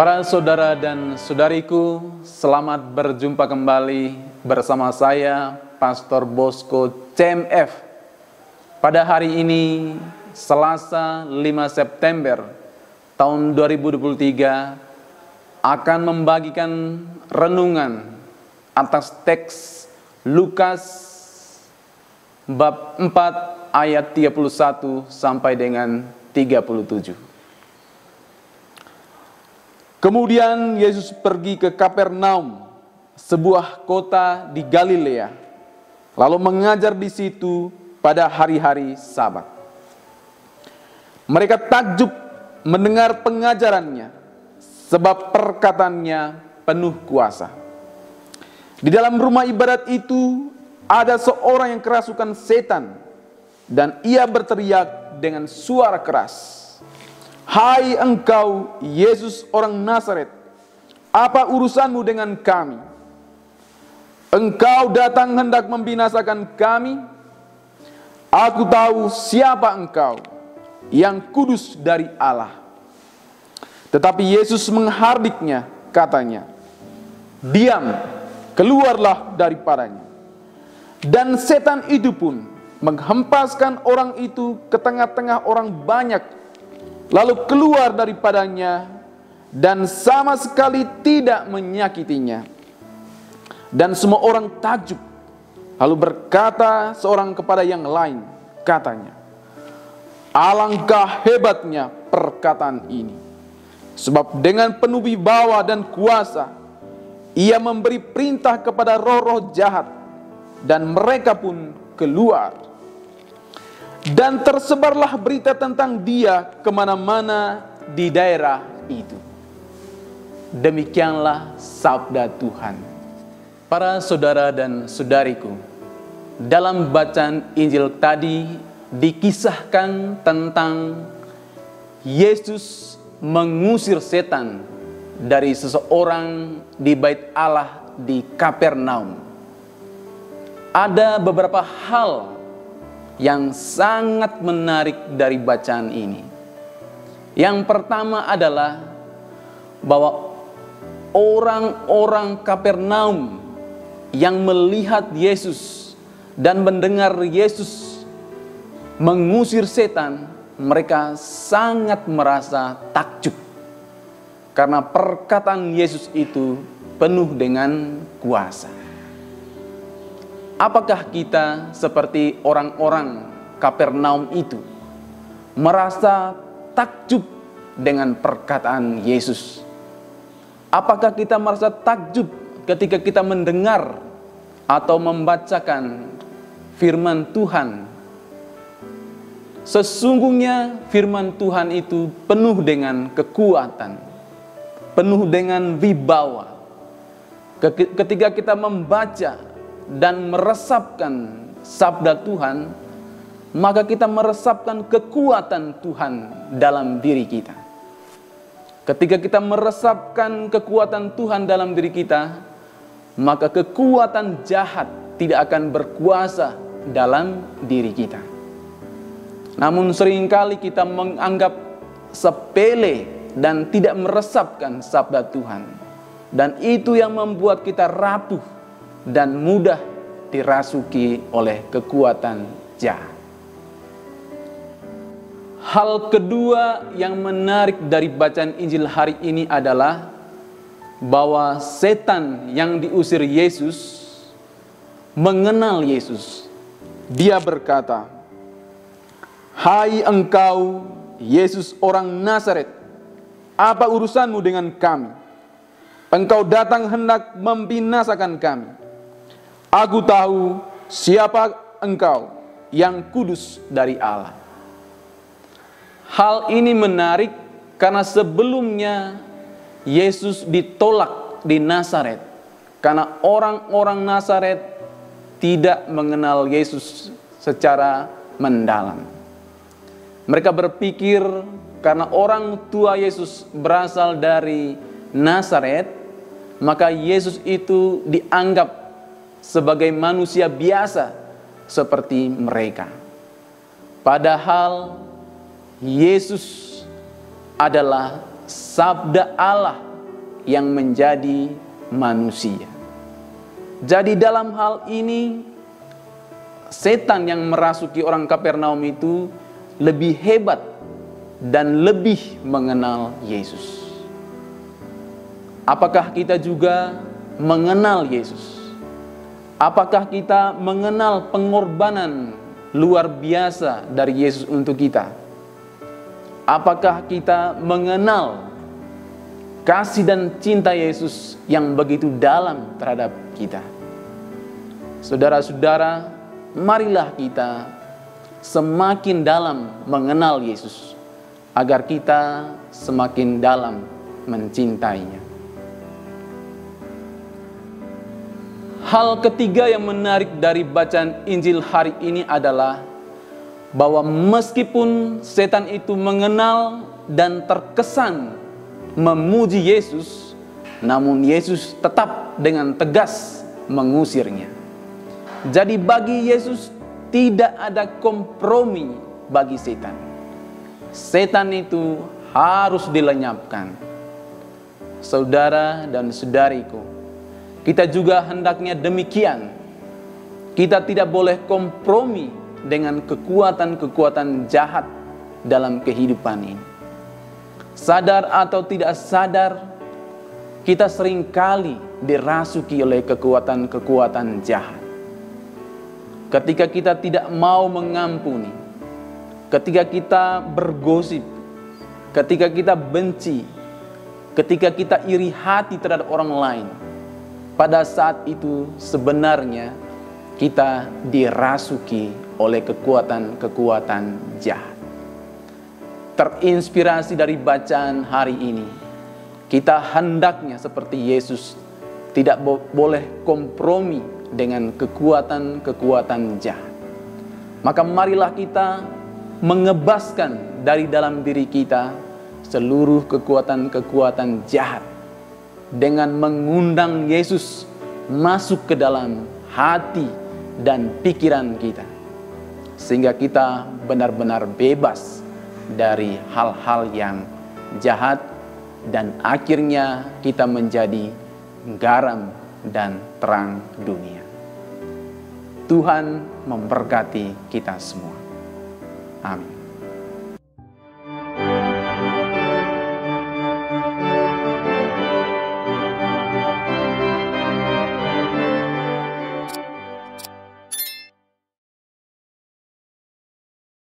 Para saudara dan saudariku, selamat berjumpa kembali bersama saya, Pastor Bosco CMF. Pada hari ini, Selasa 5 September tahun 2023, akan membagikan renungan atas teks Lukas bab 4 ayat 31 sampai dengan 37. Kemudian Yesus pergi ke Kapernaum, sebuah kota di Galilea, lalu mengajar di situ pada hari-hari Sabat. Mereka takjub mendengar pengajarannya, sebab perkataannya penuh kuasa. Di dalam rumah ibadat itu ada seorang yang kerasukan setan, dan ia berteriak dengan suara keras, "Hai engkau, Yesus orang Nazaret, apa urusanmu dengan kami? Engkau datang hendak membinasakan kami? Aku tahu siapa engkau, yang kudus dari Allah." Tetapi Yesus menghardiknya, katanya, "Diam, keluarlah daripadanya." Dan setan itu pun menghempaskan orang itu ke tengah-tengah orang banyak, lalu keluar daripadanya, dan sama sekali tidak menyakitinya. Dan semua orang takjub, lalu berkata seorang kepada yang lain, katanya, "Alangkah hebatnya perkataan ini, sebab dengan penuh wibawa dan kuasa, ia memberi perintah kepada roh-roh jahat, dan mereka pun keluar." Dan tersebarlah berita tentang dia kemana-mana di daerah itu. Demikianlah sabda Tuhan. Para saudara dan saudariku, dalam bacaan Injil tadi dikisahkan tentang Yesus mengusir setan dari seseorang di bait Allah di Kapernaum. Ada beberapa hal yang sangat menarik dari bacaan ini. Yang pertama adalah bahwa orang-orang Kapernaum yang melihat Yesus dan mendengar Yesus mengusir setan, mereka sangat merasa takjub karena perkataan Yesus itu penuh dengan kuasa. Apakah kita seperti orang-orang Kapernaum itu, merasa takjub dengan perkataan Yesus? Apakah kita merasa takjub ketika kita mendengar atau membacakan firman Tuhan? Sesungguhnya firman Tuhan itu penuh dengan kekuatan, penuh dengan wibawa. Ketika kita membaca dan meresapkan sabda Tuhan, maka kita meresapkan kekuatan Tuhan dalam diri kita. Ketika kita meresapkan kekuatan Tuhan dalam diri kita, maka kekuatan jahat tidak akan berkuasa dalam diri kita. Namun seringkali kita menganggap sepele dan tidak meresapkan sabda Tuhan, dan itu yang membuat kita rapuh dan mudah dirasuki oleh kekuatan jahat. Hal kedua yang menarik dari bacaan Injil hari ini adalah bahwa setan yang diusir Yesus mengenal Yesus. Dia berkata, "Hai engkau, Yesus orang Nazaret, apa urusanmu dengan kami? Engkau datang hendak membinasakan kami. Aku tahu siapa engkau, yang kudus dari Allah." Hal ini menarik karena sebelumnya Yesus ditolak di Nazaret karena orang-orang Nazaret tidak mengenal Yesus secara mendalam. Mereka berpikir karena orang tua Yesus berasal dari Nazaret, maka Yesus itu dianggap sebagai manusia biasa seperti mereka. Padahal Yesus adalah sabda Allah yang menjadi manusia. Jadi dalam hal ini, setan yang merasuki orang Kapernaum itu lebih hebat dan lebih mengenal Yesus. Apakah kita juga mengenal Yesus? Apakah kita mengenal pengorbanan luar biasa dari Yesus untuk kita? Apakah kita mengenal kasih dan cinta Yesus yang begitu dalam terhadap kita? Saudara-saudara, marilah kita semakin dalam mengenal Yesus, agar kita semakin dalam mencintainya. Hal ketiga yang menarik dari bacaan Injil hari ini adalah bahwa meskipun setan itu mengenal dan terkesan memuji Yesus, namun Yesus tetap dengan tegas mengusirnya. Jadi bagi Yesus tidak ada kompromi bagi setan. Setan itu harus dilenyapkan. Saudara dan saudariku, kita juga hendaknya demikian. Kita tidak boleh kompromi dengan kekuatan-kekuatan jahat dalam kehidupan ini. Sadar atau tidak sadar, kita seringkali dirasuki oleh kekuatan-kekuatan jahat. Ketika kita tidak mau mengampuni, ketika kita bergosip, ketika kita benci, ketika kita iri hati terhadap orang lain, pada saat itu sebenarnya kita dirasuki oleh kekuatan-kekuatan jahat. Terinspirasi dari bacaan hari ini, kita hendaknya seperti Yesus tidak boleh kompromi dengan kekuatan-kekuatan jahat. Maka marilah kita mengebaskan dari dalam diri kita seluruh kekuatan-kekuatan jahat dengan mengundang Yesus masuk ke dalam hati dan pikiran kita, sehingga kita benar-benar bebas dari hal-hal yang jahat dan akhirnya kita menjadi garam dan terang dunia. Tuhan memberkati kita semua. Amin.